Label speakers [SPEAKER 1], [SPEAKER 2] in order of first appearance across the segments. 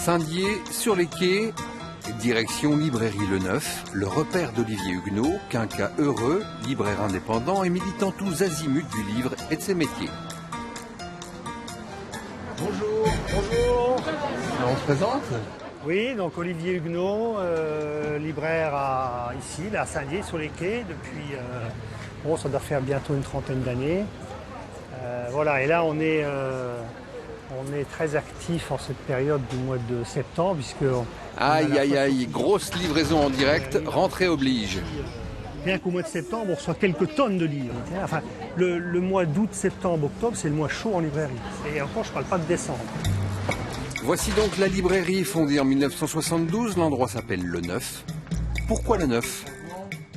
[SPEAKER 1] Saint-Dié, sur les quais, direction Librairie Le Neuf, le repère d'Olivier Huguenot, quinquas heureux, libraire indépendant et militant tous azimuts du livre et de ses métiers. Bonjour, bonjour. Alors, on se présente?
[SPEAKER 2] Oui, donc Olivier Huguenot, libraire ici, à Saint-Dié, sur les quais, depuis, ça doit faire bientôt une trentaine d'années. Voilà, et là on est très actif en cette période du mois de septembre, puisque...
[SPEAKER 1] Aïe, aïe, aïe, grosse livraison en direct, rentrée oblige.
[SPEAKER 2] Bien qu'au mois de septembre, on reçoit quelques tonnes de livres. Enfin, le mois d'août, septembre, octobre, c'est le mois chaud en librairie. Et encore, je ne parle pas de décembre.
[SPEAKER 1] Voici donc la librairie fondée en 1972. L'endroit s'appelle Le Neuf. Pourquoi Le Neuf?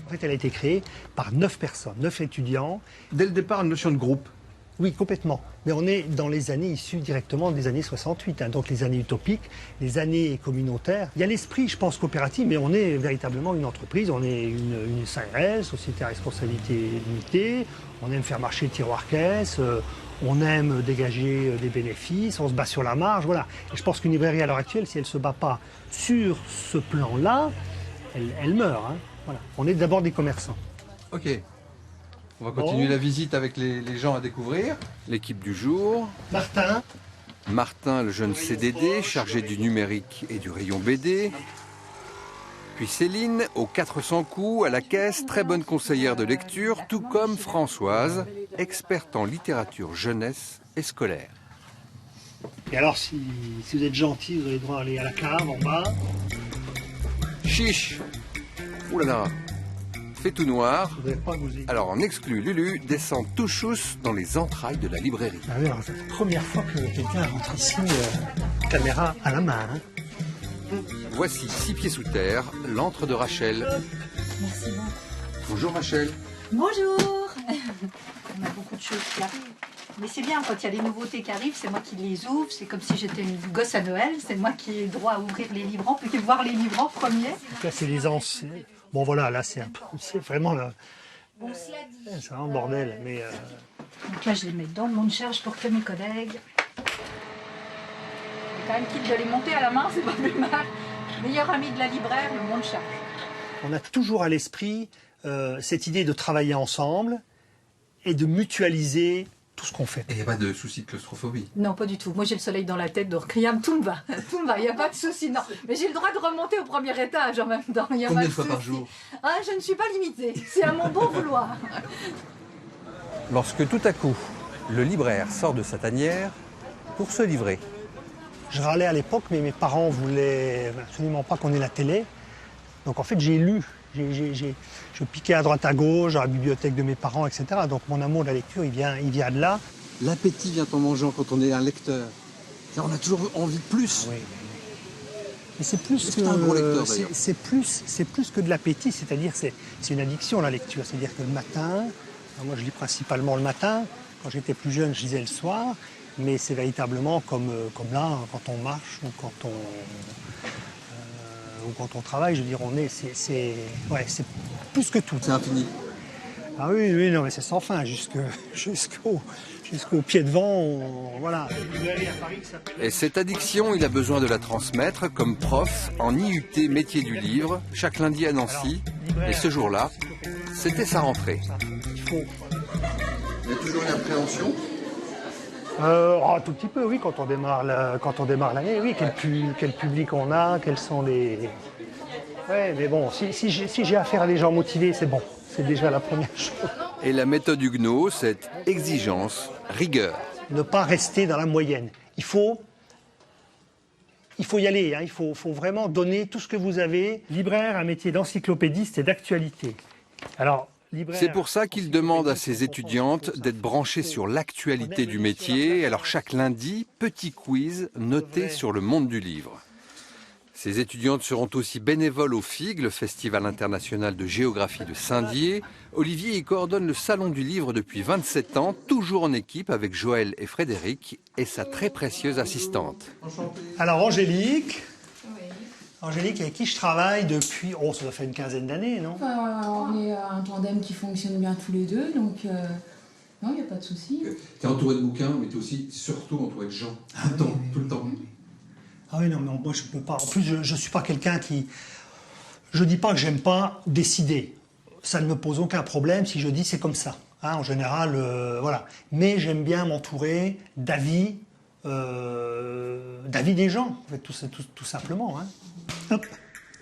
[SPEAKER 2] En fait, elle a été créée par 9 personnes, 9 étudiants.
[SPEAKER 1] Dès le départ, une notion de groupe.
[SPEAKER 2] Oui, complètement. Mais on est dans les années issues directement des années 68, donc les années utopiques, les années communautaires. Il y a l'esprit, je pense, coopératif, mais on est véritablement une entreprise. On est une SARL, Société à responsabilité limitée. On aime faire marcher le tiroir-caisse. On aime dégager des bénéfices, on se bat sur la marge, voilà. Et je pense qu'une librairie à l'heure actuelle, si elle ne se bat pas sur ce plan-là, elle meurt. Hein. Voilà. On est d'abord des commerçants.
[SPEAKER 1] Ok. On va continuer la visite avec les gens à découvrir. L'équipe du jour. Martin, le jeune CDD, chargé du numérique et du rayon BD. Puis Céline, aux 400 coups, à la caisse, très bonne conseillère de lecture, tout comme Françoise, experte en littérature jeunesse et scolaire.
[SPEAKER 2] Et alors, si vous êtes gentil, vous avez le droit d'aller à la cave, en bas.
[SPEAKER 1] Chiche! Ouh là là! Fait tout noir. Alors on exclut Lulu, descend tout chousse dans les entrailles de la librairie.
[SPEAKER 2] Ah oui, c'est la première fois que quelqu'un rentre ici, caméra à la main. Hein.
[SPEAKER 1] Voici 6 pieds sous terre, l'antre de Rachel.
[SPEAKER 3] Merci beaucoup.
[SPEAKER 1] Bonjour Rachel.
[SPEAKER 3] Bonjour. On a beaucoup de choses qui arrivent. Mais c'est bien, quand il y a des nouveautés qui arrivent, c'est moi qui les ouvre. C'est comme si j'étais une gosse à Noël. C'est moi qui ai le droit à ouvrir les livres, on peut voir les livres en premier.
[SPEAKER 2] Là, c'est les anciens. Bon voilà, là c'est vraiment là. C'est vraiment le bordel. Mais
[SPEAKER 3] Donc là, je les mets dans le monte-charge pour que mes collègues. Quand même quitte de les monter à la main, c'est pas plus mal. Meilleur ami de la libraire, le monte-charge.
[SPEAKER 2] On a toujours à l'esprit cette idée de travailler ensemble et de mutualiser tout ce qu'on fait.
[SPEAKER 1] Et il n'y a pas de souci de claustrophobie?
[SPEAKER 3] Non, pas du tout. Moi, j'ai le soleil dans la tête, donc rien, tout me va. Tout me va, il n'y a pas de souci, non. Mais j'ai le droit de remonter au premier étage en même temps.
[SPEAKER 1] Combien de fois par jour?
[SPEAKER 3] Ah, je ne suis pas limitée. C'est à mon bon vouloir.
[SPEAKER 1] Lorsque tout à coup, le libraire sort de sa tanière pour se livrer.
[SPEAKER 2] Je râlais à l'époque, mais mes parents voulaient absolument pas qu'on ait la télé. Donc en fait, j'ai lu. Je piquais à droite à gauche, à la bibliothèque de mes parents, etc. Donc mon amour de la lecture, il vient de là.
[SPEAKER 1] L'appétit vient en mangeant quand on est un lecteur. On a toujours envie de plus.
[SPEAKER 2] Oui. Mais c'est plus que
[SPEAKER 1] un gros lecteur, d'ailleurs.
[SPEAKER 2] c'est plus que de l'appétit, c'est-à-dire c'est une addiction la lecture. C'est-à-dire que le matin, moi je lis principalement le matin. Quand j'étais plus jeune, je lisais le soir. Mais c'est véritablement comme là, quand on marche ou quand on travaille, je veux dire, c'est plus que tout.
[SPEAKER 1] C'est infini.
[SPEAKER 2] Ah oui, non, mais c'est sans fin, jusqu'au pied de vent, voilà.
[SPEAKER 1] Et cette addiction, il a besoin de la transmettre comme prof en IUT métier du livre, chaque lundi à Nancy. Et ce jour-là, c'était sa rentrée. Il y a toujours une appréhension?
[SPEAKER 2] Un tout petit peu, oui, quand on démarre l'année, oui, quel public on a, quels sont les... Ouais, mais bon, si j'ai affaire à des gens motivés, c'est bon, c'est déjà la première chose.
[SPEAKER 1] Et la méthode Huguenot, c'est exigence, rigueur.
[SPEAKER 2] Ne pas rester dans la moyenne. Il faut y aller, hein, il faut vraiment donner tout ce que vous avez. Libraire, un métier d'encyclopédiste et d'actualité. Alors,
[SPEAKER 1] c'est pour ça qu'il demande à ses étudiantes d'être branchées sur l'actualité du métier. Alors chaque lundi, petit quiz noté sur le monde du livre. Ces étudiantes seront aussi bénévoles au FIG, le Festival international de géographie de Saint-Dié. Olivier y coordonne le Salon du livre depuis 27 ans, toujours en équipe avec Joël et Frédéric et sa très précieuse assistante.
[SPEAKER 2] Alors Angélique... Angélique, avec qui je travaille depuis, ça doit faire une quinzaine d'années, non?
[SPEAKER 4] On est un tandem qui fonctionne bien tous les deux, donc non, il n'y a pas de souci.
[SPEAKER 1] Tu es entouré de bouquins, mais tu es aussi surtout entouré de gens, tout le temps.
[SPEAKER 2] Ah oui, non, mais moi je peux pas. En plus, je suis pas quelqu'un qui... Je dis pas que j'aime pas décider. Ça ne me pose aucun problème si je dis c'est comme ça. Hein, en général, voilà. Mais j'aime bien m'entourer d'avis des gens, en fait, tout simplement. Hein. Hop.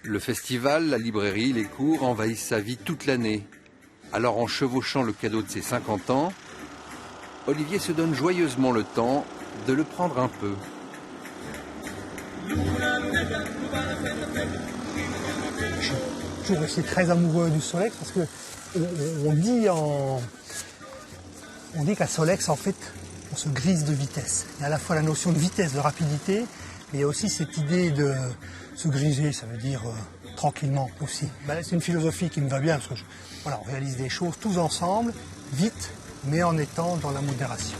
[SPEAKER 1] Le festival, la librairie, les cours envahissent sa vie toute l'année. Alors en chevauchant le cadeau de ses 50 ans, Olivier se donne joyeusement le temps de le prendre un peu.
[SPEAKER 2] Je suis toujours aussi très amoureux du Solex parce que on dit qu'à Solex, en fait, on se grise de vitesse. Il y a à la fois la notion de vitesse, de rapidité, mais il y a aussi cette idée de se griser, ça veut dire tranquillement aussi. Ben, c'est une philosophie qui me va bien parce que voilà, on réalise des choses tous ensemble, vite, mais en étant dans la modération.